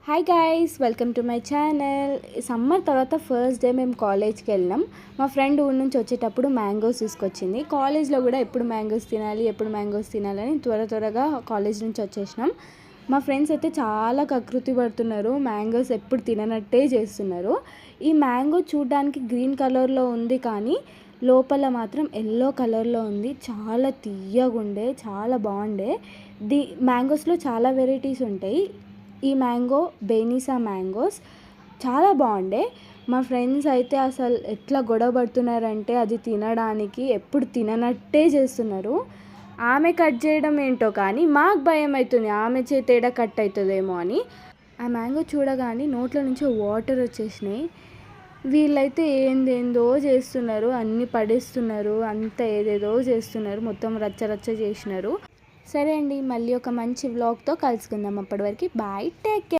Hi guys, welcome to my channel. Summer తర్వాత first day మేము కాలేజ్కి వెళ్ళినాం. మా ఫ్రెండ్ ఊరి నుంచి వచ్చేటప్పుడు మ్యాంగోస్ తీసుకొచ్చింది. కాలేజ్లో కూడా ఎప్పుడు మ్యాంగోస్ తినాలని త్వరగా కాలేజ్ నుంచి వచ్చేసినాం. మా ఫ్రెండ్స్ అయితే చాలా కకృతి పడుతున్నారు, మ్యాంగోస్ ఎప్పుడు తిననట్టే చేస్తున్నారు. ఈ మ్యాంగో చూడడానికి గ్రీన్ కలర్లో ఉంది, కానీ లోపల మాత్రం ఎల్లో కలర్లో ఉంది. చాలా తీయగుండే, చాలా బాగుండే. మ్యాంగోస్లో చాలా వెరైటీస్ ఉంటాయి. ఈ మ్యాంగో బెనీసా మ్యాంగోస్ చాలా బాగుండే. మా ఫ్రెండ్స్ అయితే అసలు ఎట్లా గొడవ పడుతున్నారంటే అది తినడానికి ఎప్పుడు తిననట్టే చేస్తున్నారు. ఆమె కట్ చేయడం ఏంటో కానీ మాకు భయం అవుతుంది, ఆమె చేతేడ కట్ అవుతుందేమో అని. ఆ మ్యాంగో చూడగానే నోట్లో నుంచి వాటర్ వచ్చేసినాయి. వీళ్ళైతే ఏందేందో చేస్తున్నారు, అన్నీ పడేస్తున్నారు, అంతా ఏదేదో చేస్తున్నారు, మొత్తం రచ్చ చేసినారు. సరే అండి, మళ్ళీ ఒక మంచి వ్లాగ్తో కలుసుకుందాం. అప్పటి వరకు బాయ్, టేక్ కేర్.